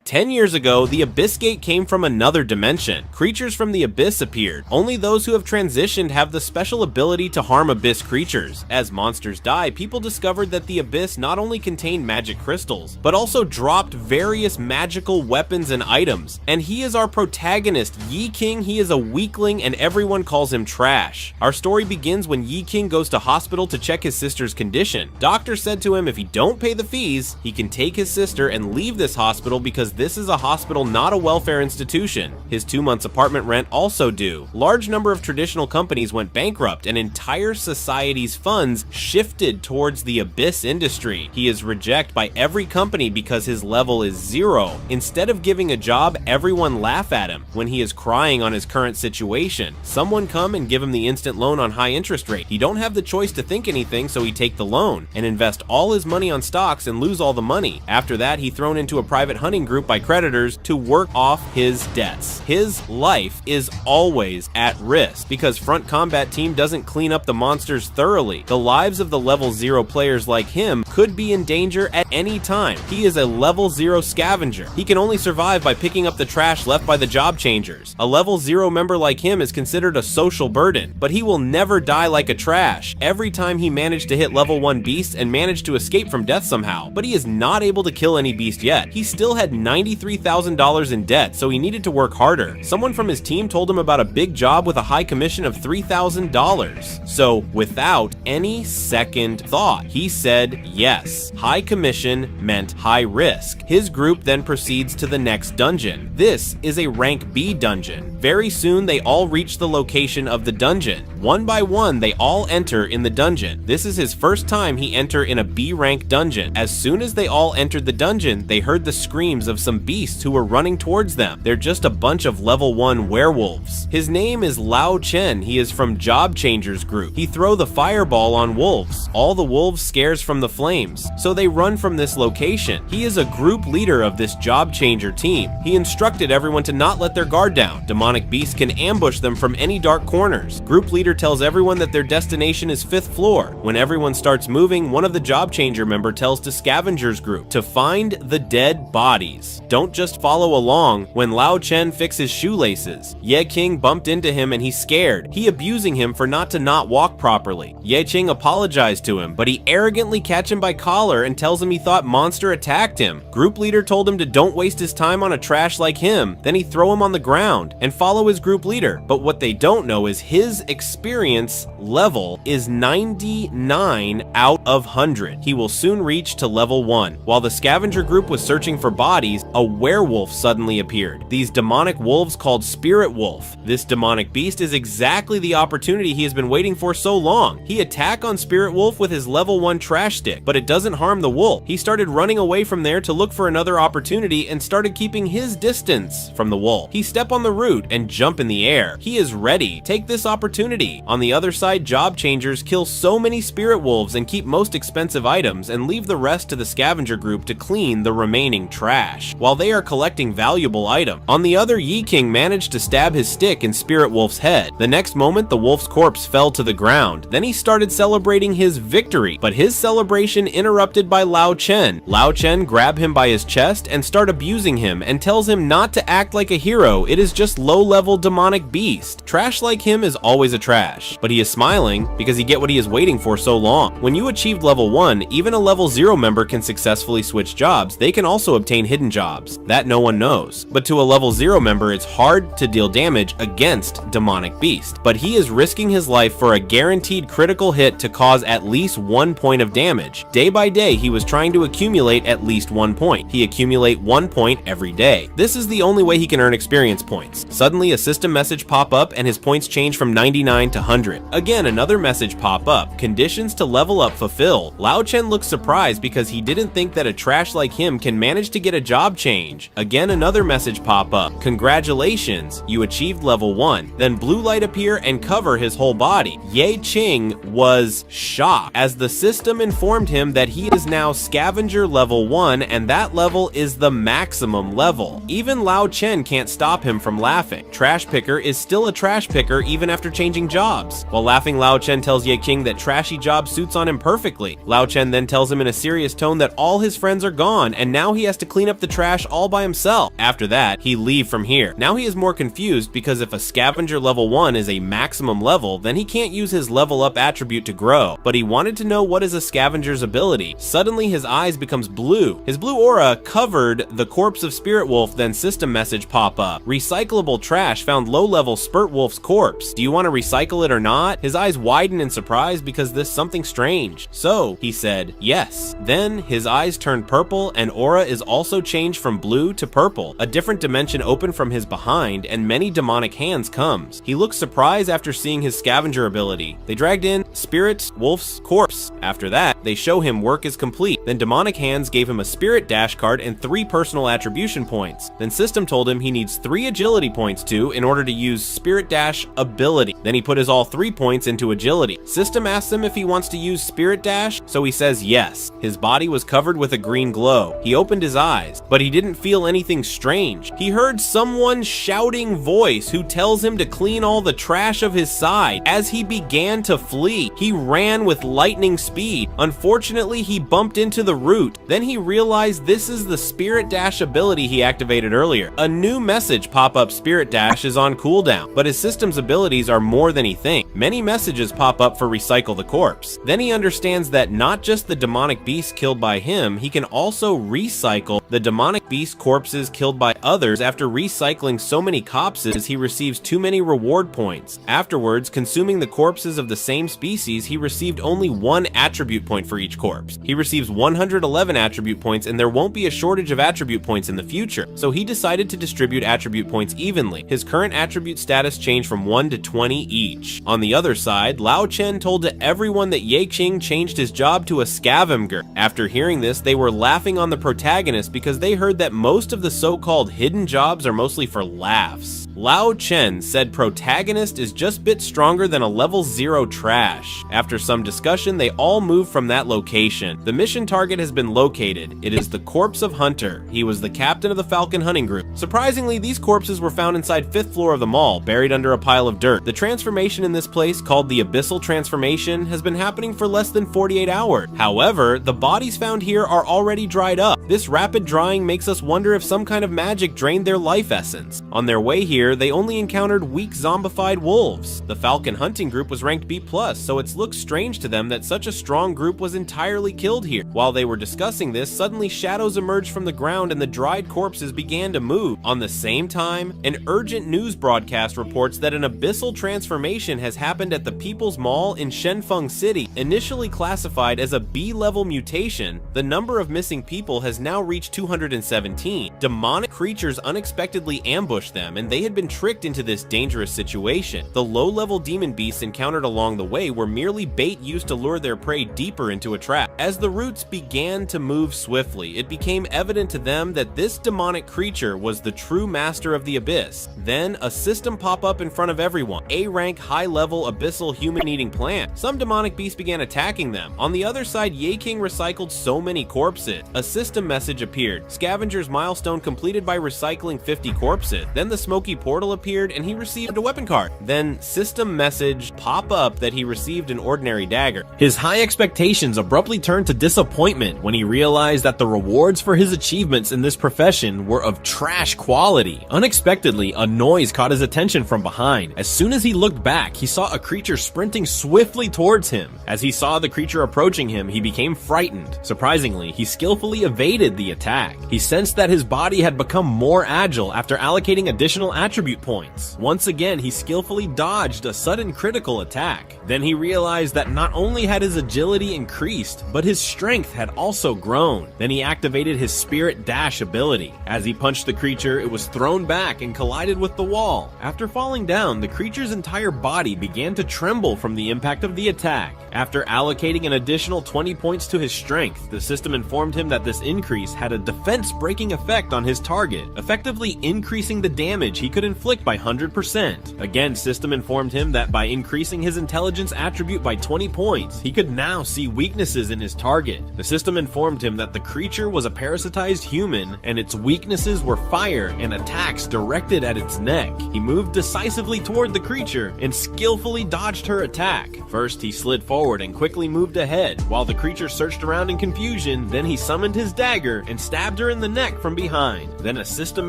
10 years ago, the Abyss Gate came from another dimension. Creatures from the Abyss appeared. Only those who have transitioned have the special ability to harm Abyss creatures. As monsters die, people discovered that the Abyss not only contained magic crystals, but also dropped various magical weapons and items. And he is our protagonist, Yi King. He is a weakling and everyone calls him trash. Our story begins when Yi King goes to hospital to check his sister's condition. Doctor said to him if he don't pay the fees, he can take his sister and leave this hospital because this is a hospital, not a welfare institution. His 2 months apartment rent also due. Large number of traditional companies went bankrupt and entire society's funds shifted towards the Abyss industry. He is rejected by every company because his level is 0. Instead of giving a job, everyone laugh at him when he is crying on his current situation. Someone come and give him the instant loan on high interest rate. He don't have the choice to think anything, so he take the loan and invest all his money on stocks and lose all the money. After that, he thrown into a private hunting group by creditors to work off his debts. His life is always at risk because Front Combat Team doesn't clean up the monsters thoroughly. The lives of the level 0 players like him could be in danger at any time. He is a level 0 scavenger. He can only survive by picking up the trash left by the job changers. A level 0 member like him is considered a social burden, but he will never die like a trash. Every time he managed to hit level 1 beasts and managed to escape from death somehow, but he is not able to kill any beast yet. He still had $93,000 in debt, so he needed to work harder. Someone from his team told him about a big job with a high commission of $3,000. So without any second thought, he said yes. High commission meant high risk. His group then proceeds to the next dungeon. This is a rank B dungeon. Very soon they all reach the location of the dungeon. One by one they all enter in the dungeon. This is his first time he enter in a B rank dungeon. As soon as they all entered the dungeon, they heard the screams of some beasts who were running towards them. They're just a bunch of level 1 werewolves. His name is Lao Chen. He is from Job Changers group. He throw the fireball on wolves. All the wolves scares from the flames, so they run from this location. He is a group leader of this Job Changer team. He instructed everyone to not let their guard down. Demonic beasts can ambush them from any dark corners. Group leader tells everyone that their destination is 5th floor. When everyone starts moving, one of the Job Changer member tells to Scavengers group to find the dead bodies. Don't just follow along. When Lao Chen fixes shoelaces, Ye King bumped into him and he's scared. He abusing him for not walk properly. Ye Qing apologized to him, but he arrogantly catch him by collar and tells him he thought monster attacked him. Group leader told him to don't waste his time on a trash like him. Then he throw him on the ground and follow his group leader. But what they don't know is his experience level is 99 out of 100. He will soon reach to level 1. While the scavenger group was searching for bodies, a werewolf suddenly appeared. These demonic wolves called Spirit Wolf. This demonic beast is exactly the opportunity he has been waiting for so long. He attack on Spirit Wolf with his level 1 trash stick, but it doesn't harm the wolf. He started running away from there to look for another opportunity and started keeping his distance from the wolf. He step on the root and jump in the air. He is ready. Take this opportunity. On the other side, Job Changers kill so many Spirit Wolves and keep most expensive items and leave the rest to the scavenger group to clean the remaining trash, while they are collecting valuable items. On the other, Yi King managed to stab his stick in Spirit Wolf's head. The next moment, the wolf's corpse fell to the ground. Then he started celebrating his victory, but his celebration interrupted by Lao Chen. Lao Chen grab him by his chest and start abusing him and tells him not to act like a hero. It is just low-level demonic beast. Trash like him is always a trash, but he is smiling because he get what he is waiting for so long. When you achieved level 1, even a level 0 member can successfully switch jobs. They can also obtain hidden jobs that no one knows. But to a level 0 member, it's hard to deal damage against demonic beast. But he is risking his life for a guaranteed critical hit to cause at least 1 point of damage. Day by day, he was trying to accumulate at least 1 point. He accumulate 1 point every day. This is the only way he can earn experience points. Suddenly, a system message pop up and his points change from 99 to 100. Again, another message pop up. Conditions to level up fulfilled. Lao Chen looks surprised because he didn't think that a trash like him can manage to get a job change. Again, another message pop up. Congratulations, you achieved level 1. Then blue light appear and cover his whole body. Ye Qing was shocked as the system informed him him that he is now Scavenger level 1 and that level is the maximum level. Even Lao Chen can't stop him from laughing. Trash Picker is still a trash picker even after changing jobs. While laughing, Lao Chen tells Ye King that trashy job suits on him perfectly. Lao Chen then tells him in a serious tone that all his friends are gone and now he has to clean up the trash all by himself. After that, he leave from here. Now he is more confused because if a Scavenger level 1 is a maximum level, then he can't use his level up attribute to grow. But he wanted to know what is a Scavenger's ability. Suddenly his eyes becomes blue. His blue aura covered the corpse of Spirit Wolf, then system message pop up. Recyclable trash found low-level Spurt Wolf's corpse. Do you want to recycle it or not? His eyes widen in surprise because this something strange. So, he said, yes. Then his eyes turned purple and aura is also changed from blue to purple. A different dimension opened from his behind and many demonic hands comes. He looks surprised after seeing his Scavenger ability. They dragged in Spirit Wolf's corpse. After that, they show him work is complete. Then demonic hands gave him a Spirit Dash card and 3 personal attribution points. Then System told him he needs 3 agility points too in order to use Spirit Dash ability. Then he put his all 3 points into agility. System asks him if he wants to use Spirit Dash, so he says yes. His body was covered with a green glow. He opened his eyes, but he didn't feel anything strange. He heard someone's shouting voice who tells him to clean all the trash of his side. As he began to flee, he ran with lightning speed. Unfortunately, he bumped into the root. Then he realized this is the Spirit Dash ability he activated earlier. A new message pop up Spirit Dash is on cooldown, but his system's abilities are more than he thinks. Many messages pop up for recycle the corpse. Then he understands that not just the demonic beast killed by him, he can also recycle the demonic beast corpses killed by others. After recycling so many corpses, he receives too many reward points. Afterwards, consuming the corpses of the same species, he received only 1 attribute point for each corpse. He receives 111 attribute points and there won't be a shortage of attribute points in the future, so he decided to distribute attribute points evenly. His current attribute status changed from 1 to 20 each. On the other side, Lao Chen told to everyone that Ye King changed his job to a scavenger. After hearing this, they were laughing on the protagonist because they heard that most of the so-called hidden jobs are mostly for laughs. Lao Chen said protagonist is just a bit stronger than a level 0 trash. After some discussion, they all moved from that location. The mission target has been located. It is the corpse of Hunter. He was the captain of the Falcon hunting group. Surprisingly, these corpses were found inside 5th floor of the mall, buried under a pile of dirt. The transformation in this place, called the Abyssal Transformation, has been happening for less than 48 hours. However, the bodies found here are already dried up. This rapid drying makes us wonder if some kind of magic drained their life essence. On their way here, they only encountered weak zombified wolves. The Falcon hunting group was ranked B+, so it looks strange to them that such a strong group was entirely killed here. While they were discussing this, suddenly shadows emerged from the ground and the dried corpses began to move. On the same time, an urgent news broadcast reports that an abyssal transformation has happened at the People's Mall in Shenfeng City. Initially classified as a B-level mutation, the number of missing people has now reached 217. Demonic creatures unexpectedly ambushed them, and they had been tricked into this dangerous situation. The low-level demon beasts encountered along the way were merely bait used to lure their prey deeper into a trap. As the roots began to move swiftly, it became evident to them that this demonic creature was the true master of the abyss. Then, a system pop up in front of everyone. A-rank, high-level, abyssal human-eating plant. Some demonic beasts began attacking them. On the other side, Ye King recycled so many corpses. A system message appeared. Scavenger's milestone completed by recycling 50 corpses. Then the smoky portal appeared and he received a weapon card. Then system message pop up that he received an ordinary dagger. His high expectations abruptly turned to disappointment when he realized that the rewards for his achievements in this profession were of trash quality. Unexpectedly, a noise caught his attention from behind. As soon as he looked back, he saw a creature sprinting swiftly towards him. As he saw the creature approaching him, he became frightened. Surprisingly, he skillfully evaded the attack. He sensed that his body had become more agile after allocating additional attribute points. Once again, he skillfully dodged a sudden critical attack. Then he realized that not only had his agility increased, but his strength had also grown. Then he activated his Spirit Dash ability. As he punched the creature, it was thrown back and collided with the wall. After falling down, the creature's entire body began to tremble from the impact of the attack. After allocating an additional 20 points to his strength, the system informed him that this increase had a defense-breaking effect on his target, effectively increasing the damage he could inflict by 100%. Again, System informed him that by increasing his intelligence attribute by 20 points, he could now see weaknesses in his target. The system informed him that the creature was a parasitized human, and its weaknesses were fire and attacks directed at its neck. He moved decisively toward the creature and skillfully dodged her attack. First, he slid forward and quickly moved ahead, while the creature searched around in confusion. Then he summoned his dagger and stabbed her in the neck from behind. Then a system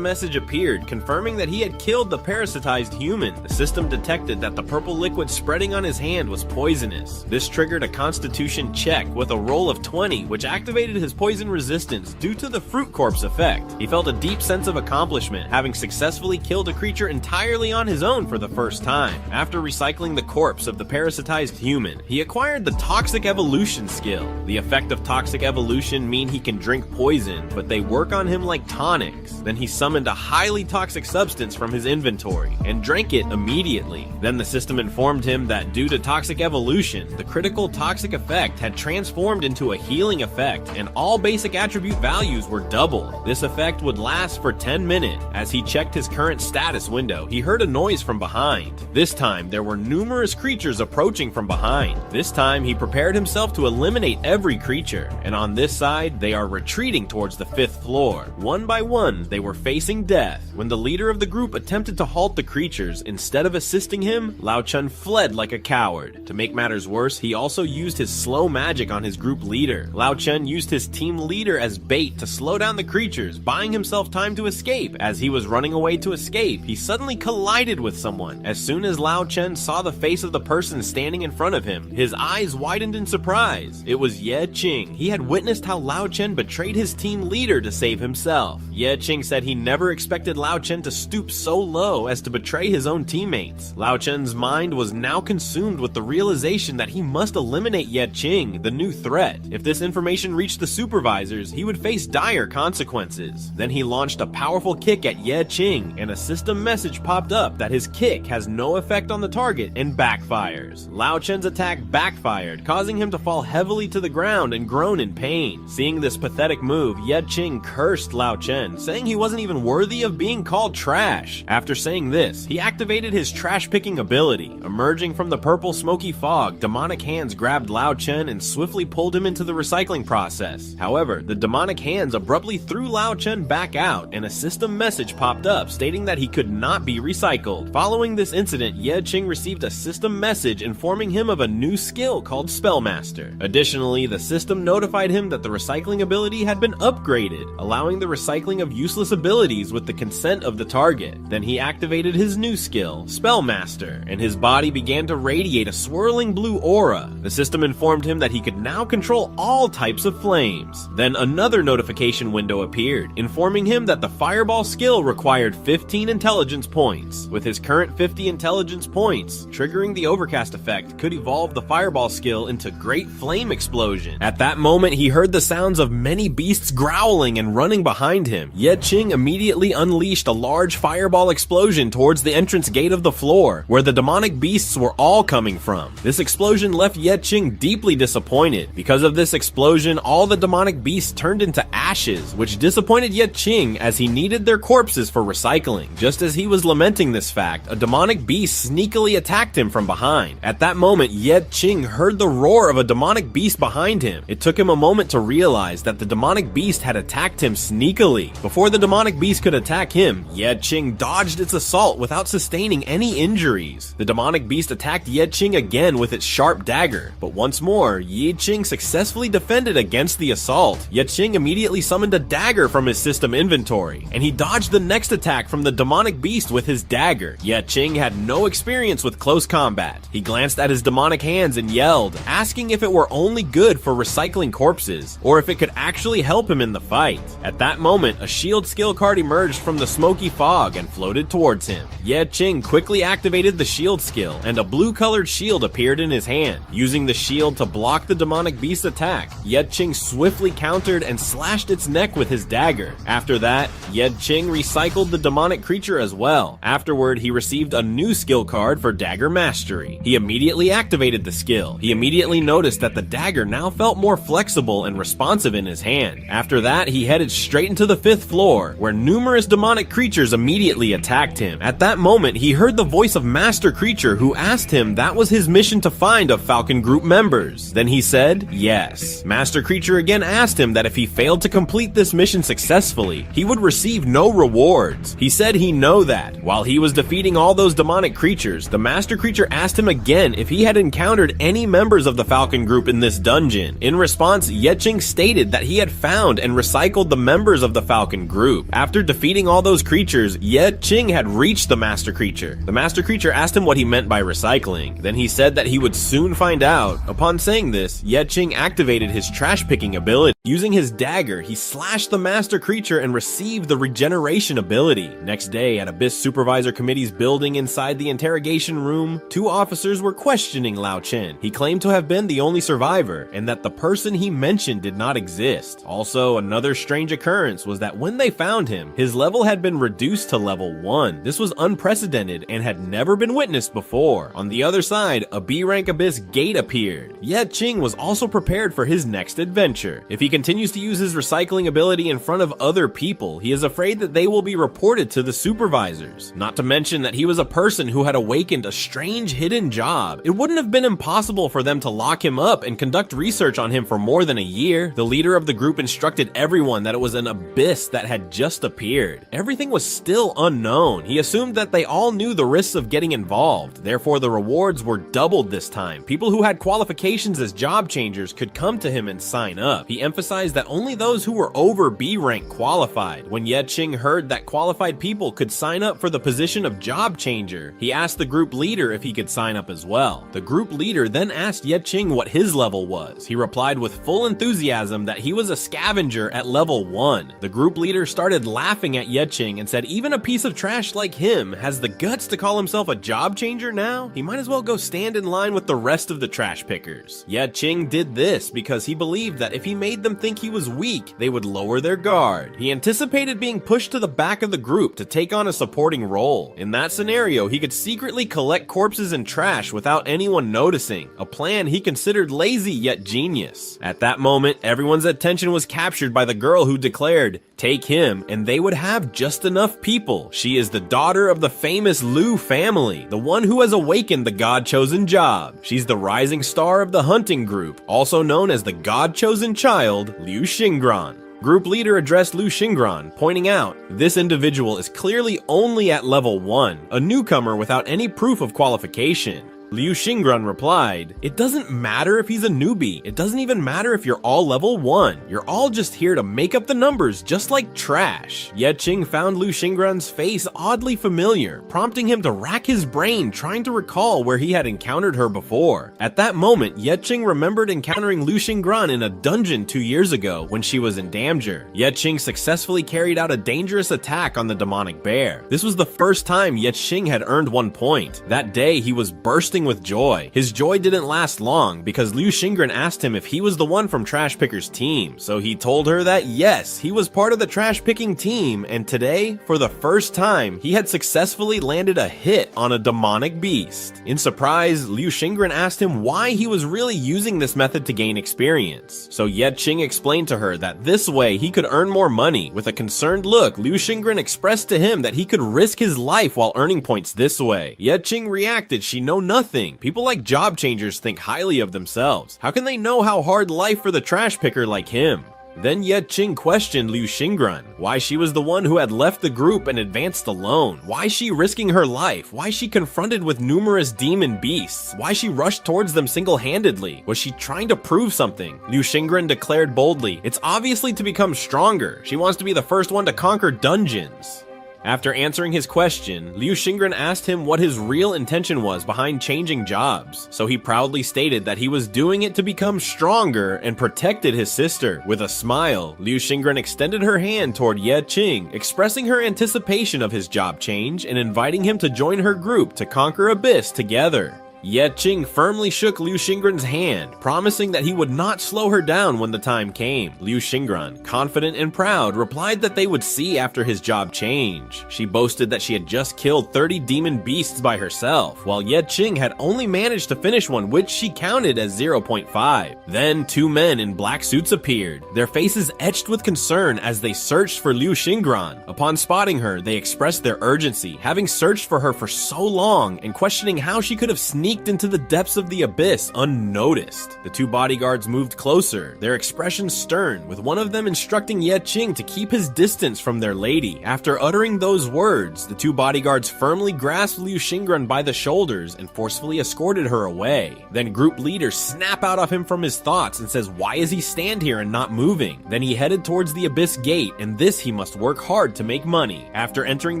message appeared, confirming that he had killed the parasitized human. The system detected that the purple liquid spreading on his hand was poisonous. This triggered a constitution check with a roll of 20, which activated his poison resistance due to the fruit corpse effect. He felt a deep sense of accomplishment, having successfully killed a creature entirely on his own for the first time. After recycling the corpse of the parasitized human, he acquired the Toxic Evolution skill. The effect of Toxic Evolution mean he can drink poison, but they work on him like tonics. Then he summoned a highly toxic substance from his inventory and drank it immediately. Then the system informed him that due to Toxic Evolution, the critical toxic effect had transformed into a healing effect, and all basic attribute values were doubled. This effect would last for 10 minutes. As he checked his current status window, he heard a noise from behind. This time, there were numerous creatures approaching from behind. This time, he prepared himself to eliminate every creature, and on this side, they are retreating towards the 5th floor. One by one, they were facing death. When the leader of the group attempted to halt the creatures, instead of assisting him, Lao Chun fled like a coward. To make matters worse, he also used his slow magic on his group leader. Lao Chun used his team leader as bait to slow down the creatures, buying himself time to escape. As he was running away to escape, he suddenly collided with someone. As soon as Lao Chun saw the face of the person standing in front of him, his eyes widened in surprise. It was Ye Qing. He had witnessed how Lao Chun betrayed his team leader to save himself. Ye Qing said he never expected Lao Chun to stoop so low as to betray his own teammates. Lao Chun's mind was now consumed with the realization that he must eliminate Ye Qing, the new threat. If this information reached the supervisors, he would face dire consequences. Then he launched a powerful kick at Ye Qing, and a system message popped up that his kick has no effect on the target and backfires. Lao Chun's attack backfired, causing him to fall heavily to the ground and groan in pain. Seeing this pathetic move, Ye Qing cursed Lao Chun, saying he wasn't even worthy of being called trash. After saying this, he activated his trash-picking ability. Emerging from the purple smoky fog, demonic hands grabbed Lao Chun and swiftly pulled him into the recycling process. However, the demonic hands abruptly threw Lao Chun back out, and a system message popped up stating that he could not be recycled. Following this incident, Ye Qing received a system message informing him of a new skill called Spellmaster. Additionally, the system notified him that the recycling ability had been upgraded, allowing the recycling of useless abilities with the consent of the target. Then he activated his new skill, Spellmaster, and his body began to radiate a swirling blue aura. The system informed him that he could now control all types of flames. Then another notification window appeared, informing him that the Fireball skill required 15 intelligence points. With his current 50 intelligence points, triggering the Overcast effect could evolve the Fireball skill into Great Flame Explosion. At that moment, he heard the sounds of many beasts growling and running behind him. Ye Qing immediately unleashed a large fireball explosion towards the entrance gate of the floor, where the demonic beasts were all coming from. This explosion left Ye Qing deeply disappointed. Because of this explosion, all the demonic beasts turned into ashes, which disappointed Ye Qing as he needed their corpses for recycling. Just as he was lamenting this fact, a demonic beast sneakily attacked him from behind. At that moment, Ye Qing heard the roar of a demonic beast behind him. It took him a moment to realize that the demonic beast had attacked him sneakily. Before the demonic beast could attack him, Ye Qing dodged its assault without sustaining any injuries. The demonic beast attacked Ye Qing again with its sharp dagger, but once more, Ye Qing successfully defended against the assault. Ye Qing immediately summoned a dagger from his system inventory, and he dodged the next attack from the demonic beast with his dagger. Ye Qing had no experience with close combat. He glanced at his demonic hands and yelled, asking if it were only good for recycling corpses, or if it could actually help him in the fight. At that moment, a shield skill card emerged from the smoky fog and floated towards him. Ye Qing quickly activated the shield skill, and a blue-colored shield appeared in his hand. Using the shield to block the demonic beast's attack, Ye Qing swiftly countered and slashed its neck with his dagger. After that, Ye Qing recycled the demonic creature as well. Afterward, he received a new skill card for Dagger Mastery. He immediately activated the skill. He immediately noticed that the dagger now felt more flexible and responsive in his hand. After that, he headed straight into the 5th floor, where numerous demonic creatures immediately immediately attacked him. At that moment, he heard the voice of Master Creature, who asked him that was his mission to find a Falcon group members. Then he said yes. Master Creature again asked him that if he failed to complete this mission successfully, he would receive no rewards. He said he know that. While he was defeating all those demonic creatures, the Master Creature asked him again if he had encountered any members of the Falcon group in this dungeon. In response, Yeching stated that he had found and recycled the members of the Falcon group. After defeating all those creatures, Yeching had reached the Master Creature. The Master Creature asked him what he meant by recycling. Then he said that he would soon find out. Upon saying this, Yeching activated his trash picking ability. Using his dagger, he slashed the Master Creature and received the regeneration ability. Next day, at Abyss Supervisor Committee's building inside the interrogation room, two officers were questioning Lao Chen. He claimed to have been the only survivor, and that the person he mentioned did not exist. Also, another strange occurrence was that when they found him, his level had been reduced to level 1. This was unprecedented and had never been witnessed before. On the other side, a B-rank Abyss gate appeared. Yeching was also prepared for his next adventure. If he continues to use his recycling ability in front of other people, he is afraid that they will be reported to the supervisors. Not to mention that he was a person who had awakened a strange hidden job. It wouldn't have been impossible for them to lock him up and conduct research on him for more than a year. The leader of the group instructed everyone that it was an abyss that had just appeared. Everything was still unknown. He assumed that they all knew the risks of getting involved. Therefore, the rewards were doubled this time. People who had qualifications as job changers could come to him and sign up. He emphasized that only those who were over B rank qualified. When Yeching heard that qualified people could sign up for the position of job changer, he asked the group leader if he could sign up as well. The group leader then asked Yeching what his level was. He replied with full enthusiasm that he was a scavenger at level 1. The group leader started laughing at Yeching and said even a piece of trash like him has the guts to call himself a job changer now? He might as well go stand in line with the rest of the trash pickers. Yeching did this because he believed that if he made them think he was weak, they would lower their guard. He anticipated being pushed to the back of the group to take on a supporting role. In that scenario, he could secretly collect corpses and trash without anyone noticing, a plan he considered lazy yet genius. At that moment, everyone's attention was captured by the girl who declared, "Take him, and they would have just enough people. She is the daughter of the famous Liu family, the one who has awakened the God-chosen job. She's the rising star of the hunting group, also known as the God-chosen child, Liu Xingran." Group leader addressed Liu Xingran, pointing out, this individual is clearly only at level 1, a newcomer without any proof of qualification. Liu Xingran replied, "It doesn't matter if he's a newbie. It doesn't even matter if you're all level 1. You're all just here to make up the numbers just like trash." Yeching found Liu Xingran's face oddly familiar, prompting him to rack his brain trying to recall where he had encountered her before. At that moment, Yeching remembered encountering Liu Xingran in a dungeon 2 years ago when she was in danger. Yeching successfully carried out a dangerous attack on the demonic bear. This was the first time Yeching had earned 1 point. That day, he was bursting with joy. His joy didn't last long because Liu Xingran asked him if he was the one from Trash Picker's team, so he told her that yes, he was part of the trash picking team, and today, for the first time, he had successfully landed a hit on a demonic beast. In surprise, Liu Xingran asked him why he was really using this method to gain experience. So Yeching explained to her that this way he could earn more money. With a concerned look, Liu Xingran expressed to him that he could risk his life while earning points this way. Yeching reacted, "She know nothing. People like job changers think highly of themselves. How can they know how hard life for the trash picker like him?" Then Yeching questioned Liu Xingran, why she was the one who had left the group and advanced alone, why she risking her life, why she confronted with numerous demon beasts, why she rushed towards them single-handedly. Was she trying to prove something? Liu Xingran declared boldly, "It's obviously to become stronger. She wants to be the first one to conquer dungeons." After answering his question, Liu Xingran asked him what his real intention was behind changing jobs, so he proudly stated that he was doing it to become stronger and protected his sister. With a smile, Liu Xingran extended her hand toward Yeching, expressing her anticipation of his job change and inviting him to join her group to conquer Abyss together. Ye Qing firmly shook Liu Xingran's hand, promising that he would not slow her down when the time came. Liu Xingran, confident and proud, replied that they would see after his job change. She boasted that she had just killed 30 demon beasts by herself, while Ye Qing had only managed to finish one, which she counted as 0.5. Then 2 men in black suits appeared, their faces etched with concern as they searched for Liu Xingran. Upon spotting her, they expressed their urgency, having searched for her for so long and questioning how she could have sneaked into the depths of the abyss unnoticed. The 2 bodyguards moved closer, their expressions stern, with one of them instructing Ye Qing to keep his distance from their lady. After uttering those words, the 2 bodyguards firmly grasped Liu Xingran by the shoulders and forcefully escorted her away. Then group leader snapped out of him from his thoughts and says, why is he stand here and not moving? Then he headed towards the abyss gate, and this he must work hard to make money. After entering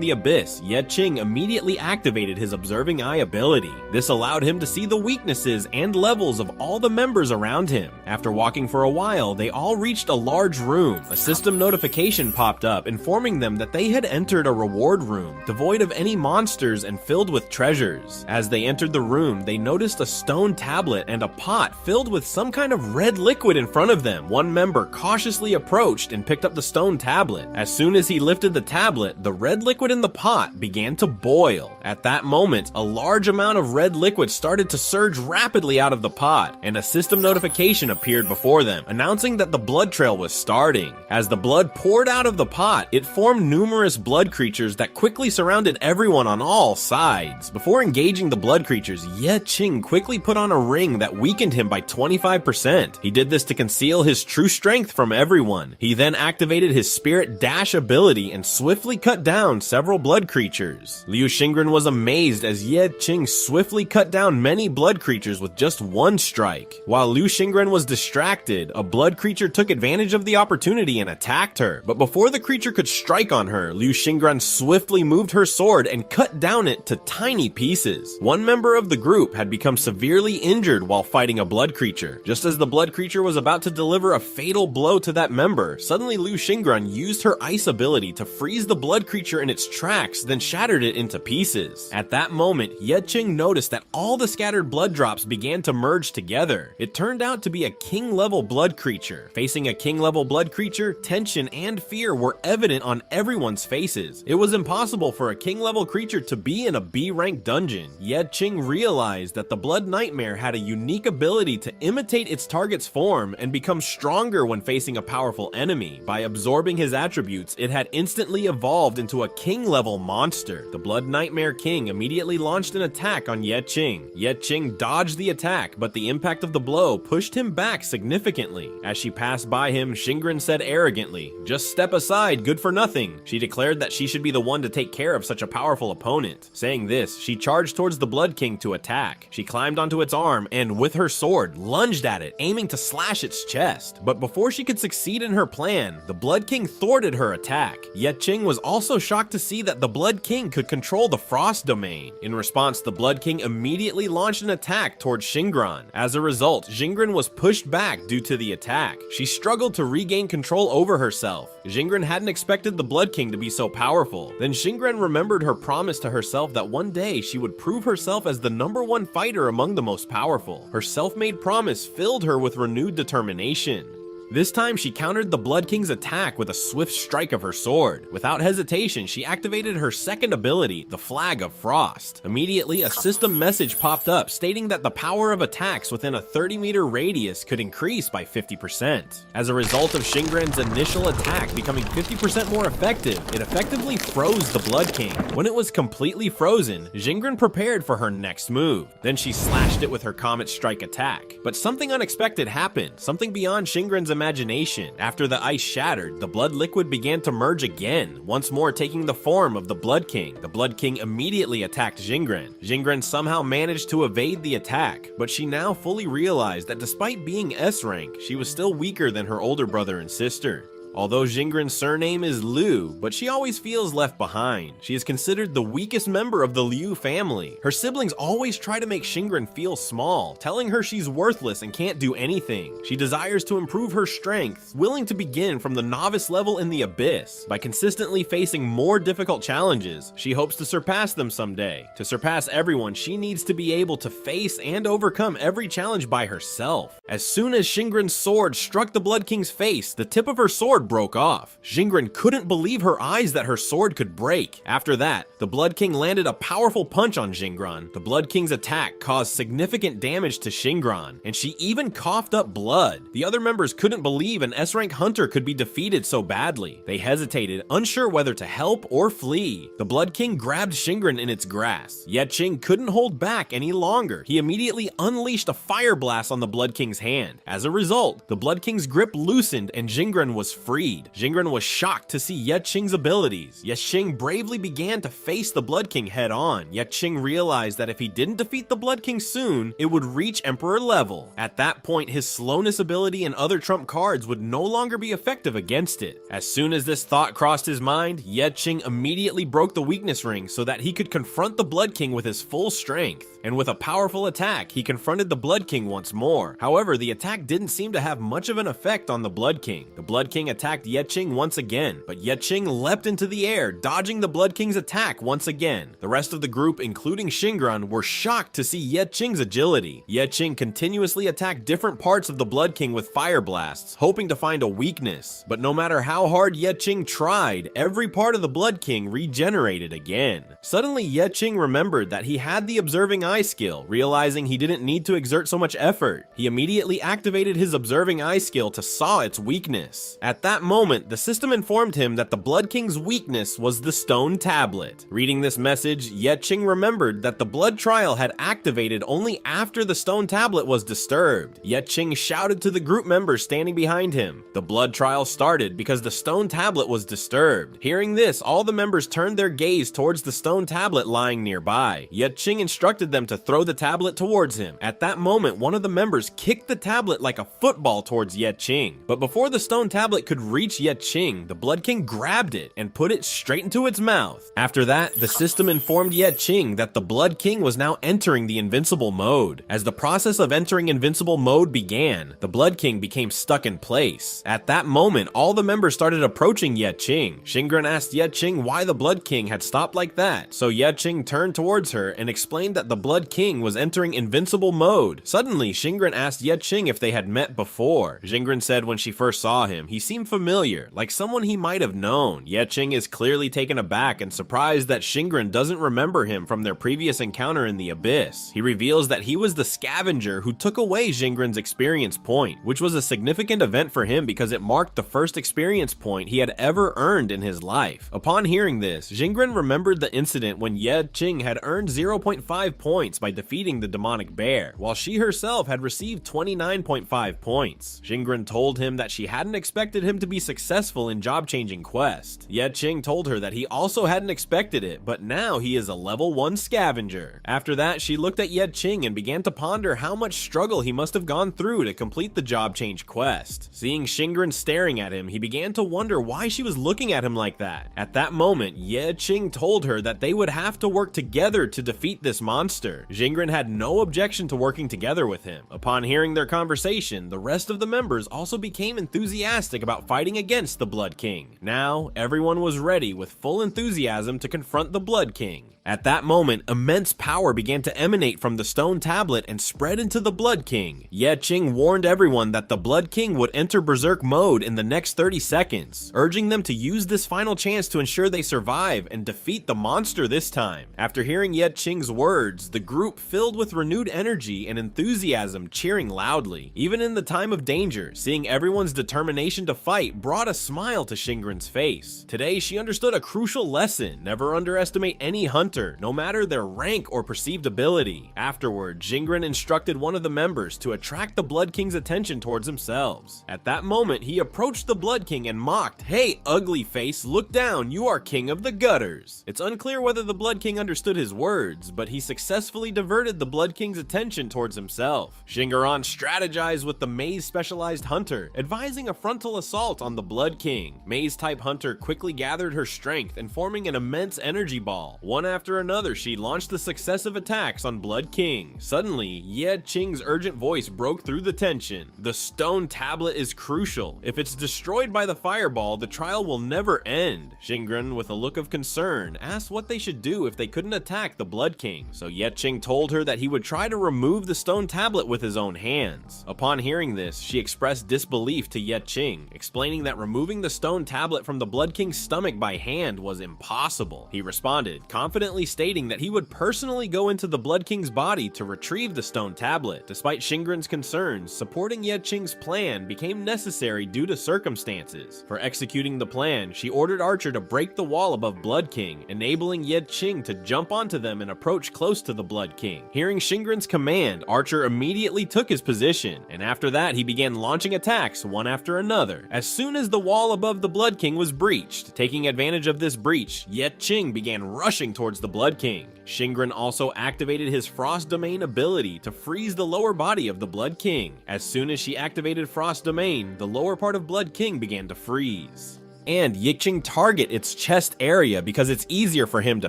the abyss, Ye Qing immediately activated his observing eye ability. This allowed him to see the weaknesses and levels of all the members around him. After walking for a while, they all reached a large room. A system notification popped up informing them that they had entered a reward room, devoid of any monsters and filled with treasures. As they entered the room, they noticed a stone tablet and a pot filled with some kind of red liquid in front of them. One member cautiously approached and picked up the stone tablet. As soon as he lifted the tablet, the red liquid in the pot began to boil. At that moment, a large amount of red liquid started to surge rapidly out of the pot, and a system notification appeared before them, announcing that the blood trail was starting. As the blood poured out of the pot, it formed numerous blood creatures that quickly surrounded everyone on all sides. Before engaging the blood creatures, Ye Qing quickly put on a ring that weakened him by 25%. He did this to conceal his true strength from everyone. He then activated his spirit dash ability and swiftly cut down several blood creatures. Liu Xingran was amazed as Ye Qing swiftly cut down many blood creatures with just one strike. While Liu Xingran was distracted, a blood creature took advantage of the opportunity and attacked her. But before the creature could strike on her, Liu Xingran swiftly moved her sword and cut down it to tiny pieces. One member of the group had become severely injured while fighting a blood creature. Just as the blood creature was about to deliver a fatal blow to that member, suddenly Liu Xingran used her ice ability to freeze the blood creature in its tracks, then shattered it into pieces. At that moment, Ye Qing noticed that all the scattered blood drops began to merge together. It turned out to be a king-level blood creature. Facing a king-level blood creature, tension and fear were evident on everyone's faces. It was impossible for a king-level creature to be in a B-rank dungeon. Ye Qing realized that the Blood Nightmare had a unique ability to imitate its target's form and become stronger when facing a powerful enemy. By absorbing his attributes, it had instantly evolved into a king-level monster. The Blood Nightmare King immediately launched an attack on Ye Qing. Ye Qing dodged the attack, but the impact of the blow pushed him back significantly. As she passed by him, Xingran said arrogantly, "Just step aside, good for nothing." She declared that she should be the one to take care of such a powerful opponent. Saying this, she charged towards the Blood King to attack. She climbed onto its arm and, with her sword, lunged at it, aiming to slash its chest. But before she could succeed in her plan, the Blood King thwarted her attack. Ye Qing was also shocked to see that the Blood King could control the Frost Domain. In response, the Blood King immediately launched an attack towards Xingran. As a result, Xingran was pushed back due to the attack. She struggled to regain control over herself. Xingran hadn't expected the Blood King to be so powerful. Then Xingran remembered her promise to herself that one day she would prove herself as the #1 fighter among the most powerful. Her self-made promise filled her with renewed determination. This time, she countered the Blood King's attack with a swift strike of her sword. Without hesitation, she activated her second ability, the Flag of Frost. Immediately, a system message popped up stating that the power of attacks within a 30-meter radius could increase by 50%. As a result of Xingran's initial attack becoming 50% more effective, it effectively froze the Blood King. When it was completely frozen, Xingran prepared for her next move. Then she slashed it with her Comet Strike attack. But something unexpected happened, something beyond Xingran's imagination. After the ice shattered, the blood liquid began to merge again, once more taking the form of the Blood King. The Blood King immediately attacked Xingran. Xingran somehow managed to evade the attack, but she now fully realized that despite being S rank, she was still weaker than her older brother and sister. Although Jingren's surname is Liu, but she always feels left behind. She is considered the weakest member of the Liu family. Her siblings always try to make Jingren feel small, telling her she's worthless and can't do anything. She desires to improve her strength, willing to begin from the novice level in the abyss. By consistently facing more difficult challenges, she hopes to surpass them someday. To surpass everyone, she needs to be able to face and overcome every challenge by herself. As soon as Jingren's sword struck the Blood King's face, the tip of her sword broke off. Jingren couldn't believe her eyes that her sword could break. After that, the Blood King landed a powerful punch on Jingren. The Blood King's attack caused significant damage to Jingren, and she even coughed up blood. The other members couldn't believe an S-rank hunter could be defeated so badly. They hesitated, unsure whether to help or flee. The Blood King grabbed Jingren in its grasp. Yet Ching couldn't hold back any longer. He immediately unleashed a fire blast on the Blood King's hand. As a result, the Blood King's grip loosened and Jingren was freed. Jingren was shocked to see Yet Ching's abilities. Yet Ching bravely began to face the Blood King head on. Yet Ching realized that if he didn't defeat the Blood King soon, it would reach Emperor level. At that point, his slowness ability and other trump cards would no longer be effective against it. As soon as this thought crossed his mind, Yet Ching immediately broke the weakness ring so that he could confront the Blood King with his full strength. And with a powerful attack, he confronted the Blood King once more. However, the attack didn't seem to have much of an effect on the Blood King. The Blood King attacked Yet Ching once again, but Yet Ching leapt into the air, dodging the Blood King's attack once again. The rest of the group, including Jingren, were shocked to see Yet Ching's agility. Yet Ching continuously attacked different parts of the Blood King with fire blasts, hoping to find a weakness. But no matter how hard Yet Ching tried, every part of the Blood King regenerated again. Suddenly, Yet Ching remembered that he had the observing eye skill, realizing he didn't need to exert so much effort. He immediately activated his observing eye skill to saw its weakness. At that moment, the system informed him that the Blood King's weakness was the stone tablet. Reading this message, Yet Ching remembered that the blood trial had activated only after the stone tablet was disturbed. Yet Ching shouted to the group members standing behind him. The blood trial started because the stone tablet was disturbed. Hearing this, all the members turned their gaze towards the stone tablet lying nearby. Yet Ching instructed them to throw the tablet towards him. At that moment, one of the members kicked the tablet like a football towards Yet Ching. But before the stone tablet could reach Yet Ching, the Blood King grabbed it and put it straight into its mouth. After that, the system informed Yet Ching that the Blood King was now entering the invincible mode. As the process of entering invincible mode began, the Blood King became stuck in place. At that moment, all the members started approaching Yet Ching. Jingren asked Yet Ching why the Blood King had stopped like that, so Yet Ching turned towards her and explained that the Blood King was entering invincible mode. Suddenly, Jingren asked Yet Ching if they had met before. Jingren said when she first saw him, he seemed familiar, like someone he might have known. Yet Ching is clearly taken aback and surprised that Jingren doesn't remember him from their previous encounter in the abyss. He reveals that he was the scavenger who took away Jingren's experience point, which was a significant event for him because it marked the first experience point he had ever earned in his life. Upon hearing this, Jingren remembered the incident when Yet Ching had earned 0.5 points by defeating the demonic bear, while she herself had received 29.5 points. Jingren told him that she hadn't expected him to be successful in job-changing quest. Yet Ching told her that he also hadn't expected it, but now he is a level 1 scavenger. After that, she looked at Yet Ching and began to ponder how much struggle he must have gone through to complete the job change quest. Seeing Jingren staring at him, he began to wonder why she was looking at him like that. At that moment, Yet Ching told her that they would have to work together to defeat this monster. Jingren had no objection to working together with him. Upon hearing their conversation, the rest of the members also became enthusiastic about fighting against the Blood King. Now, everyone was ready with full enthusiasm to confront the Blood King. At that moment, immense power began to emanate from the stone tablet and spread into the Blood King. Yet Ching warned everyone that the Blood King would enter berserk mode in the next 30 seconds, urging them to use this final chance to ensure they survive and defeat the monster this time. After hearing Yet Ching's words, the group filled with renewed energy and enthusiasm cheering loudly. Even in the time of danger, seeing everyone's determination to fight brought a smile to Jingren's face. Today, she understood a crucial lesson: never underestimate any hunter, no matter their rank or perceived ability. Afterward, Jingren instructed one of the members to attract the Blood King's attention towards themselves. At that moment, he approached the Blood King and mocked, "Hey, ugly face, look down, you are king of the gutters." It's unclear whether the Blood King understood his words, but he successfully diverted the Blood King's attention towards himself. Jingren strategized with the maze-specialized hunter, advising a frontal assault assault on the Blood King. Maze-type Hunter quickly gathered her strength and forming an immense energy ball. One after another, she launched the successive attacks on Blood King. Suddenly, Ye Qing's urgent voice broke through the tension. The stone tablet is crucial. If it's destroyed by the fireball, the trial will never end. Xingren, with a look of concern, asked what they should do if they couldn't attack the Blood King, so Ye Qing told her that he would try to remove the stone tablet with his own hands. Upon hearing this, she expressed disbelief to Ye Qing, explaining that removing the stone tablet from the Blood King's stomach by hand was impossible. He responded, confidently stating that he would personally go into the Blood King's body to retrieve the stone tablet. Despite Xingren's concerns, supporting Ye Qing's plan became necessary due to circumstances. For executing the plan, she ordered Archer to break the wall above Blood King, enabling Ye Qing to jump onto them and approach close to the Blood King. Hearing Xingren's command, Archer immediately took his position, and after that he began launching attacks one after another. As soon as the wall above the Blood King was breached, taking advantage of this breach, Ye Qing began rushing towards the Blood King. Xingren also activated his Frost Domain ability to freeze the lower body of the Blood King. As soon as she activated Frost Domain, the lower part of Blood King began to freeze. And Ye Qing target its chest area because it's easier for him to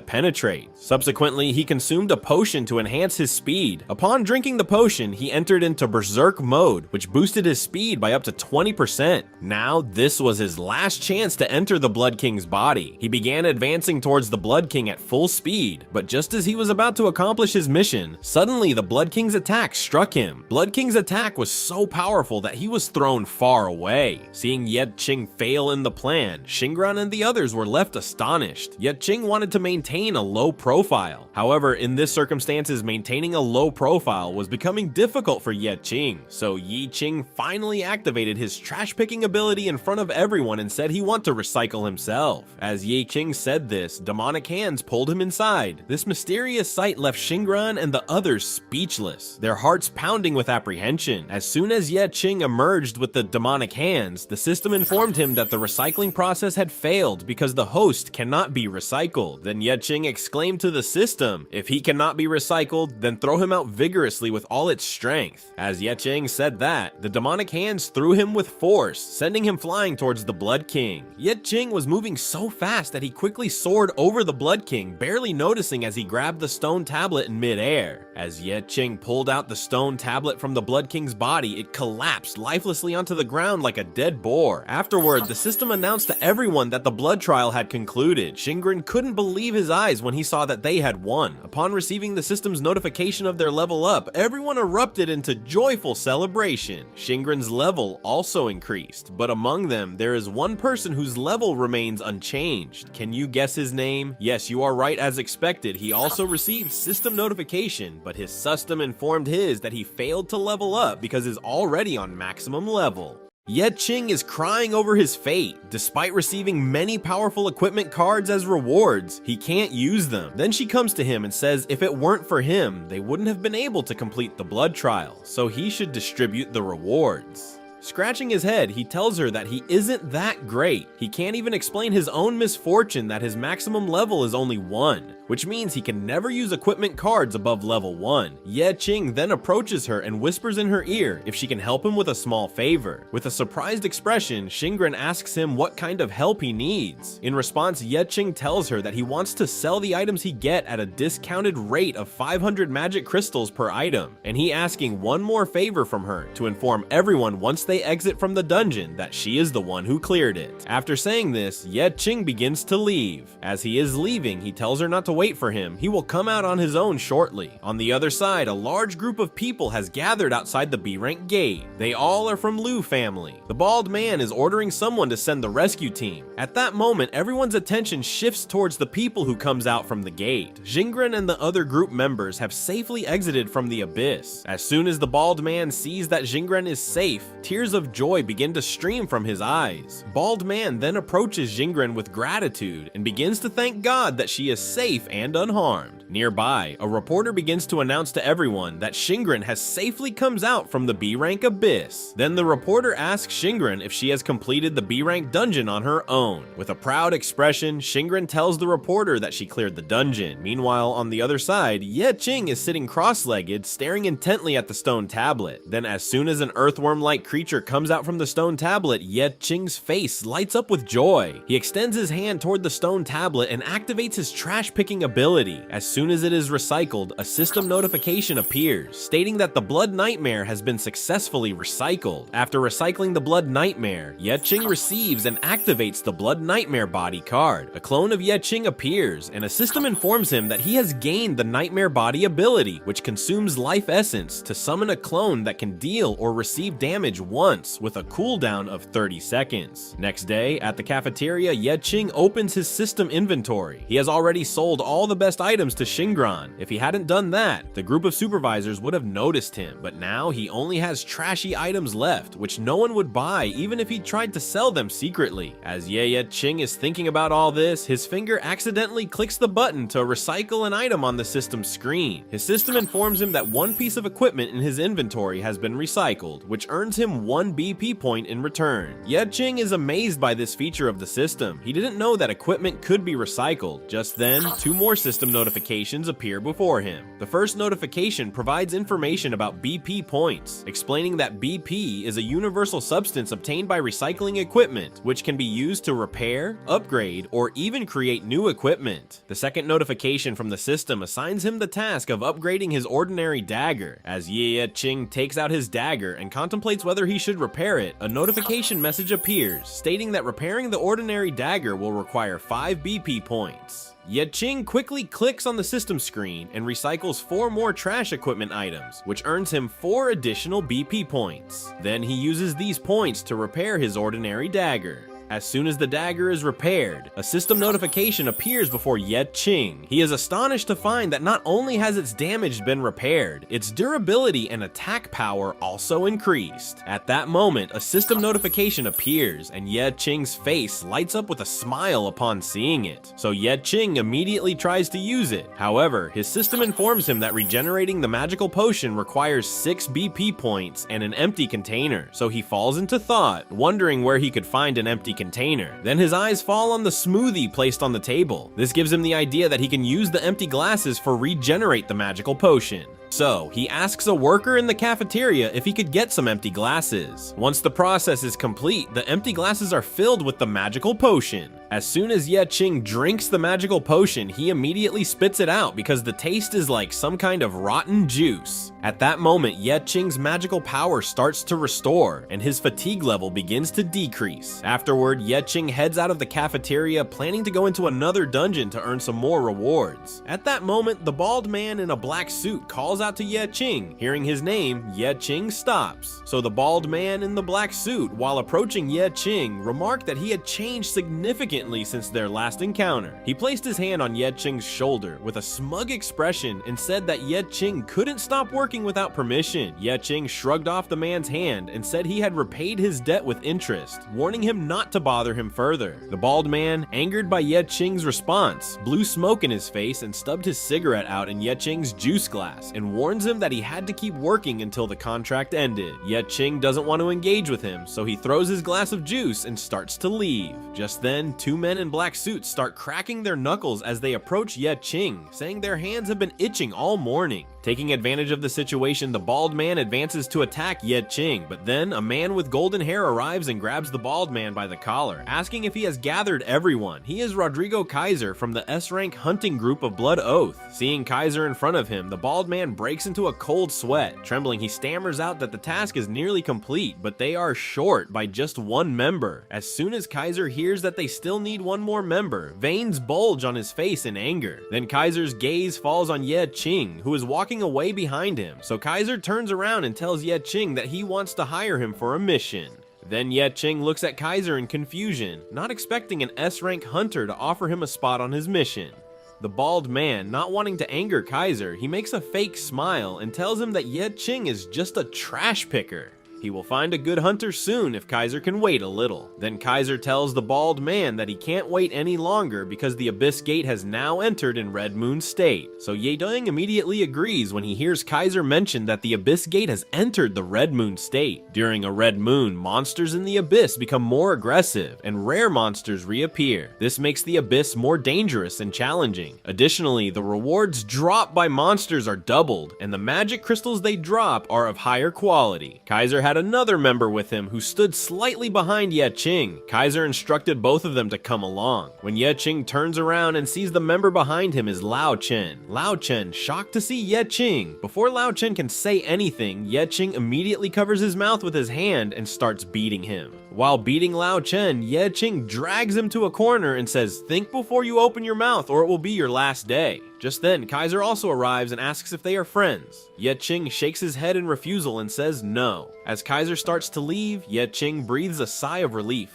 penetrate. Subsequently, he consumed a potion to enhance his speed. Upon drinking the potion, he entered into Berserk mode, which boosted his speed by up to 20%. Now, this was his last chance to enter the Blood King's body. He began advancing towards the Blood King at full speed, but just as he was about to accomplish his mission, suddenly the Blood King's attack struck him. Blood King's attack was so powerful that he was thrown far away. Seeing Ye Qing fail in the plan, Xingren and the others were left astonished. Yet Qing wanted to maintain a low profile. However, in this circumstances, maintaining a low profile was becoming difficult for Ye Qing, so Ye Qing finally activated his trash-picking ability in front of everyone and said he wanted to recycle himself. As Ye Qing said this, demonic hands pulled him inside. This mysterious sight left Xingren and the others speechless, their hearts pounding with apprehension. As soon as Ye Qing emerged with the demonic hands, the system informed him that the recycling process had failed because the host cannot be recycled. Then Ye Qing exclaimed to the system, if he cannot be recycled, then throw him out vigorously with all its strength. As Ye Qing said that, the demonic hands threw him with force, sending him flying towards the Blood King. Ye Qing was moving so fast that he quickly soared over the Blood King, barely noticing as he grabbed the stone tablet in midair. As Ye Qing pulled out the stone tablet from the Blood King's body, it collapsed lifelessly onto the ground like a dead boar. Afterward, the system announced to everyone that the blood trial had concluded. Xingren couldn't believe his eyes when he saw that they had won. Upon receiving the system's notification of their level up, everyone erupted into joyful celebration. Xingren's level also increased, but among them, there is one person whose level remains unchanged. Can you guess his name? Yes, you are right as expected. He also received system notification, but his system informed his that he failed to level up because he's already on maximum level. Ye Qing is crying over his fate. Despite receiving many powerful equipment cards as rewards, he can't use them. Then she comes to him and says if it weren't for him, they wouldn't have been able to complete the blood trial, so he should distribute the rewards. Scratching his head, he tells her that he isn't that great. He can't even explain his own misfortune that his maximum level is only 1, which means he can never use equipment cards above level 1. Ye Qing then approaches her and whispers in her ear if she can help him with a small favor. With a surprised expression, Xingren asks him what kind of help he needs. In response, Ye Qing tells her that he wants to sell the items he get at a discounted rate of 500 magic crystals per item, and he asking one more favor from her to inform everyone once they exit from the dungeon that she is the one who cleared it. After saying this, Ye Qing begins to leave. As he is leaving, he tells her not to wait for him. He will come out on his own shortly. On the other side, a large group of people has gathered outside the B rank gate. They all are from Liu family. The bald man is ordering someone to send the rescue team. At that moment, everyone's attention shifts towards the people who comes out from the gate. Xingren and the other group members have safely exited from the abyss. As soon as the bald man sees that Xingren is safe, tears of joy begin to stream from his eyes. Bald man then approaches Xingren with gratitude and begins to thank God that she is safe and unharmed. Nearby, a reporter begins to announce to everyone that Shingren has safely comes out from the B-rank abyss. Then the reporter asks Shingren if she has completed the B-rank dungeon on her own. With a proud expression, Shingren tells the reporter that she cleared the dungeon. Meanwhile, on the other side, Ye Ching is sitting cross-legged, staring intently at the stone tablet. Then as soon as an earthworm-like creature comes out from the stone tablet, Ye Ching's face lights up with joy. He extends his hand toward the stone tablet and activates his trash-picking ability. As soon as it is recycled, a system notification appears, stating that the Blood Nightmare has been successfully recycled. After recycling the Blood Nightmare, Ye Ching receives and activates the Blood Nightmare body card. A clone of Ye Ching appears, and a system informs him that he has gained the Nightmare body ability, which consumes life essence to summon a clone that can deal or receive damage once with a cooldown of 30 seconds. Next day, at the cafeteria, Ye Ching opens his system inventory. He has already sold all the best items to Shingran. If he hadn't done that, the group of supervisors would have noticed him, but now he only has trashy items left, which no one would buy even if he tried to sell them secretly. As Ye Ching is thinking about all this, his finger accidentally clicks the button to recycle an item on the system screen. His system informs him that one piece of equipment in his inventory has been recycled, which earns him 1 BP point in return. Ye Ching is amazed by this feature of the system. He didn't know that equipment could be recycled. Just then, 2 more system notifications appear before him. The first notification provides information about BP points, explaining that BP is a universal substance obtained by recycling equipment, which can be used to repair, upgrade, or even create new equipment. The second notification from the system assigns him the task of upgrading his ordinary dagger. As Ye Ching takes out his dagger and contemplates whether he should repair it, a notification message appears, stating that repairing the ordinary dagger will require 5 BP points. Ye Ching quickly clicks on the system screen and recycles 4 more trash equipment items, which earns him 4 additional BP points. Then he uses these points to repair his ordinary dagger. As soon as the dagger is repaired, a system notification appears before Ye Ching. He is astonished to find that not only has its damage been repaired, its durability and attack power also increased. At that moment, a system notification appears, and Ye Ching's face lights up with a smile upon seeing it. So Ye Ching immediately tries to use it. However, his system informs him that regenerating the magical potion requires 6 BP points and an empty container, so he falls into thought, wondering where he could find an empty container. Then his eyes fall on the smoothie placed on the table. This gives him the idea that he can use the empty glasses for regenerate the magical potion. So, he asks a worker in the cafeteria if he could get some empty glasses. Once the process is complete, the empty glasses are filled with the magical potion. As soon as Ye Ching drinks the magical potion, he immediately spits it out because the taste is like some kind of rotten juice. At that moment, Ye Ching's magical power starts to restore, and his fatigue level begins to decrease. Afterward, Ye Ching heads out of the cafeteria, planning to go into another dungeon to earn some more rewards. At that moment, the bald man in a black suit calls out to Ye Ching. Hearing his name, Ye Ching stops. So the bald man in the black suit, while approaching Ye Ching, remarked that he had changed significantly since their last encounter. He placed his hand on Ye Ching's shoulder with a smug expression and said that Ye Ching couldn't stop working without permission. Ye Ching shrugged off the man's hand and said he had repaid his debt with interest, warning him not to bother him further. The bald man, angered by Ye Ching's response, blew smoke in his face and stubbed his cigarette out in Ye Ching's juice glass and warns him that he had to keep working until the contract ended. Ye Ching doesn't want to engage with him, so he throws his glass of juice and starts to leave. Just then, 2 men in black suits start cracking their knuckles as they approach Ye Ching, saying their hands have been itching all morning. Taking advantage of the situation, the bald man advances to attack Ye Ching, but then a man with golden hair arrives and grabs the bald man by the collar, asking if he has gathered everyone. He is Rodrigo Kaiser from the S-rank hunting group of Blood Oath. Seeing Kaiser in front of him, the bald man breaks into a cold sweat. Trembling, he stammers out that the task is nearly complete, but they are short by just 1 member. As soon as Kaiser hears that they still need 1 more member, veins bulge on his face in anger. Then Kaiser's gaze falls on Ye Ching, who is walking away behind him, so Kaiser turns around and tells Ye Ching that he wants to hire him for a mission. Then Ye Ching looks at Kaiser in confusion, not expecting an S-rank hunter to offer him a spot on his mission. The bald man, not wanting to anger Kaiser, he makes a fake smile and tells him that Ye Ching is just a trash picker. He will find a good hunter soon if Kaiser can wait a little. Then Kaiser tells the bald man that he can't wait any longer because the Abyss Gate has now entered in Red Moon State. So Yedong immediately agrees when he hears Kaiser mention that the Abyss Gate has entered the Red Moon State. During a red moon, monsters in the Abyss become more aggressive and rare monsters reappear. This makes the Abyss more dangerous and challenging. Additionally, the rewards dropped by monsters are doubled, and the magic crystals they drop are of higher quality. Kaiser had another member with him who stood slightly behind Ye Qing. Kaiser instructed both of them to come along. When Ye Qing turns around and sees the member behind him is Lao Chen. Lao Chen, shocked to see Ye Qing. Before Lao Chen can say anything, Ye Qing immediately covers his mouth with his hand and starts beating him. While beating Lao Chen, Ye Qing drags him to a corner and says, "Think before you open your mouth or it will be your last day." Just then, Kaiser also arrives and asks if they are friends. Ye Qing shakes his head in refusal and says no. As Kaiser starts to leave, Ye Qing breathes a sigh of relief.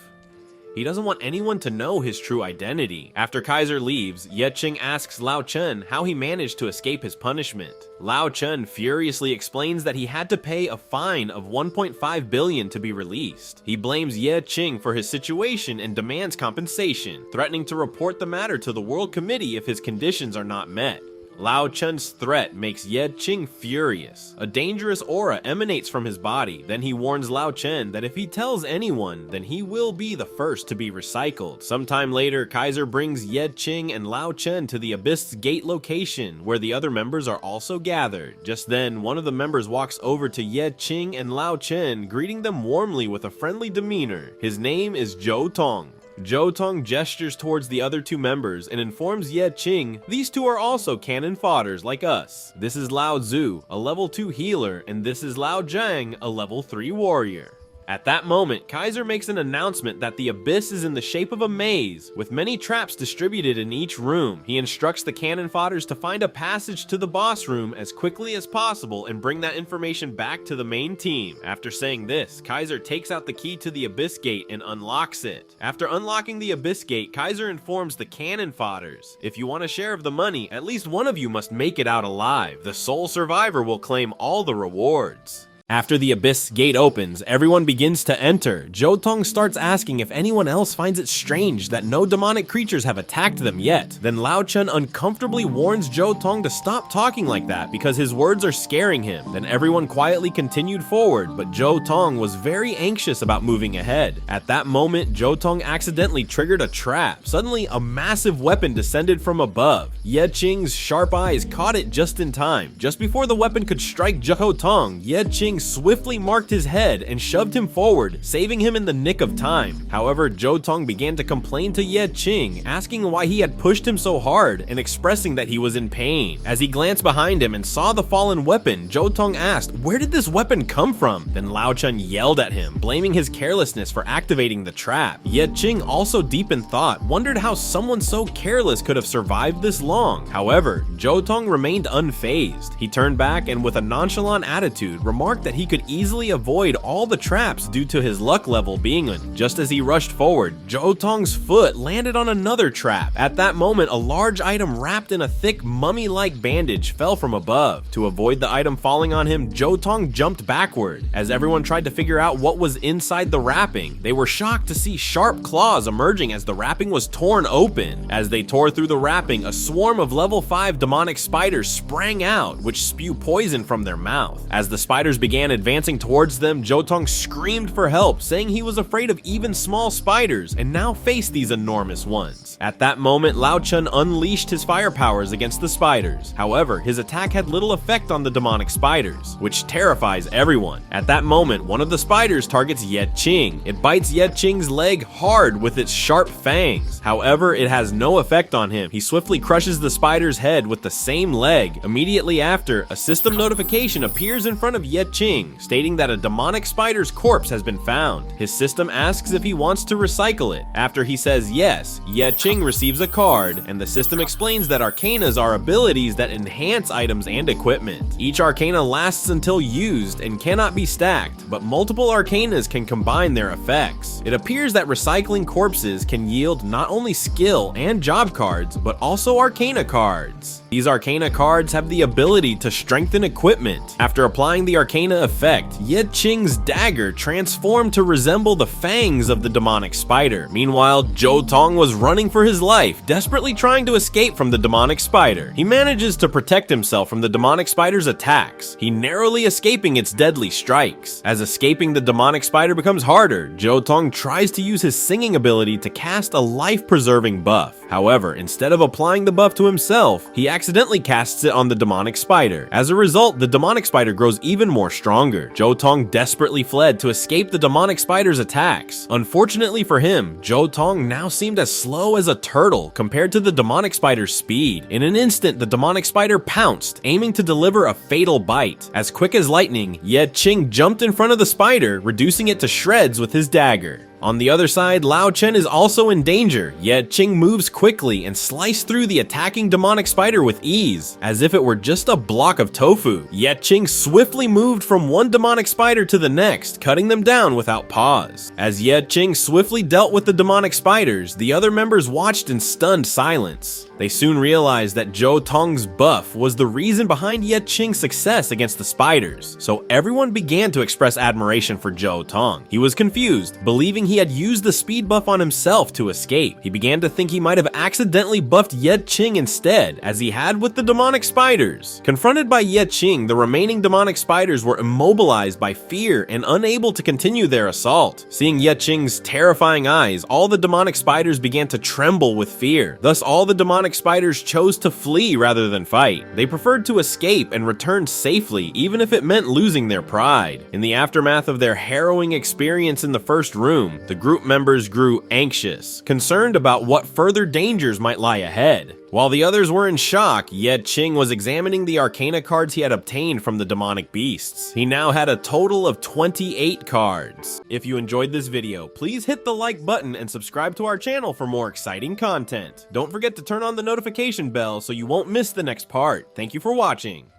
He doesn't want anyone to know his true identity. After Kaiser leaves, Ye Qing asks Lao Chen how he managed to escape his punishment. Lao Chen furiously explains that he had to pay a fine of 1.5 billion to be released. He blames Ye Qing for his situation and demands compensation, threatening to report the matter to the World Committee if his conditions are not met. Lao Chen's threat makes Ye Qing furious. A dangerous aura emanates from his body. Then he warns Lao Chen that if he tells anyone, then he will be the first to be recycled. Sometime later, Kaiser brings Ye Qing and Lao Chen to the Abyss Gate location, where the other members are also gathered. Just then, one of the members walks over to Ye Qing and Lao Chen, greeting them warmly with a friendly demeanor. His name is Zhou Tong. Zhou Tong gestures towards the other two members and informs Ye Qing these two are also cannon fodders like us. This is Lao Zhu, a level 2 healer, and this is Lao Zhang, a level 3 warrior. At that moment, Kaiser makes an announcement that the Abyss is in the shape of a maze, with many traps distributed in each room. He instructs the cannon fodders to find a passage to the boss room as quickly as possible and bring that information back to the main team. After saying this, Kaiser takes out the key to the Abyss Gate and unlocks it. After unlocking the Abyss Gate, Kaiser informs the cannon fodders, if you want a share of the money, at least one of you must make it out alive. The sole survivor will claim all the rewards. After the Abyss Gate opens, everyone begins to enter. Zhou Tong starts asking if anyone else finds it strange that no demonic creatures have attacked them yet. Then Lao Chen uncomfortably warns Zhou Tong to stop talking like that because his words are scaring him. Then everyone quietly continued forward, but Zhou Tong was very anxious about moving ahead. At that moment, Zhou Tong accidentally triggered a trap. Suddenly, a massive weapon descended from above. Ye Qing's sharp eyes caught it just in time. Just before the weapon could strike Zhou Tong, Ye Qing swiftly marked his head and shoved him forward, saving him in the nick of time. However, Zhou Tong began to complain to Ye Qing, asking why he had pushed him so hard and expressing that he was in pain. As he glanced behind him and saw the fallen weapon, Zhou Tong asked, "Where did this weapon come from?" Then Lao Chen yelled at him, blaming his carelessness for activating the trap. Ye Qing, also deep in thought, wondered how someone so careless could have survived this long. However, Zhou Tong remained unfazed. He turned back and with a nonchalant attitude remarked that he could easily avoid all the traps due to his luck level being on. Just as he rushed forward, Zhou Tong's foot landed on another trap. At that moment, a large item wrapped in a thick mummy-like bandage fell from above. To avoid the item falling on him, Zhou Tong jumped backward. As everyone tried to figure out what was inside the wrapping, they were shocked to see sharp claws emerging as the wrapping was torn open. As they tore through the wrapping, a swarm of level 5 demonic spiders sprang out, which spew poison from their mouth. As the spiders began advancing towards them, Zhou Tong screamed for help, saying he was afraid of even small spiders and now faced these enormous ones. At that moment, Lao Chen unleashed his fire powers against the spiders. However, his attack had little effect on the demonic spiders, which terrifies everyone. At that moment, one of the spiders targets Ye Qing. It bites Ye Qing's leg hard with its sharp fangs. However, it has no effect on him. He swiftly crushes the spider's head with the same leg. Immediately after, a system notification appears in front of Ye Qing, stating that a demonic spider's corpse has been found. His system asks if he wants to recycle it. After he says yes, Ye Ching receives a card, and the system explains that arcanas are abilities that enhance items and equipment. Each arcana lasts until used and cannot be stacked, but multiple arcanas can combine their effects. It appears that recycling corpses can yield not only skill and job cards, but also arcana cards. These arcana cards have the ability to strengthen equipment. After applying the arcana effect, Ye Qing's dagger transformed to resemble the fangs of the demonic spider. Meanwhile, Zhou Tong was running for his life, desperately trying to escape from the demonic spider. He manages to protect himself from the demonic spider's attacks, he narrowly escaping its deadly strikes. As escaping the demonic spider becomes harder, Zhou Tong tries to use his singing ability to cast a life-preserving buff. However, instead of applying the buff to himself, he accidentally casts it on the demonic spider. As a result, the demonic spider grows even more stronger. Zhou Tong desperately fled to escape the demonic spider's attacks. Unfortunately for him, Zhou Tong now seemed as slow as a turtle compared to the demonic spider's speed. In an instant, the demonic spider pounced, aiming to deliver a fatal bite. As quick as lightning, Ye Qing jumped in front of the spider, reducing it to shreds with his dagger. On the other side, Lao Chen is also in danger, yet Qing moves quickly and slices through the attacking demonic spider with ease, as if it were just a block of tofu. Yet Qing swiftly moved from one demonic spider to the next, cutting them down without pause. As Ye Qing swiftly dealt with the demonic spiders, the other members watched in stunned silence. They soon realized that Zhou Tong's buff was the reason behind Ye Qing's success against the spiders, so everyone began to express admiration for Zhou Tong. He was confused, believing he had used the speed buff on himself to escape. He began to think he might have accidentally buffed Ye Qing instead, as he had with the demonic spiders. Confronted by Ye Qing, the remaining demonic spiders were immobilized by fear and unable to continue their assault. Seeing Ye Qing's terrifying eyes, all the demonic spiders began to tremble with fear. Thus, all the demonic spiders chose to flee rather than fight. They preferred to escape and return safely, even if it meant losing their pride. In the aftermath of their harrowing experience in the first room, the group members grew anxious, concerned about what further dangers might lie ahead. While the others were in shock, Ye Qing was examining the arcana cards he had obtained from the demonic beasts. He now had a total of 28 cards. If you enjoyed this video, please hit the like button and subscribe to our channel for more exciting content. Don't forget to turn on the notification bell so you won't miss the next part. Thank you for watching.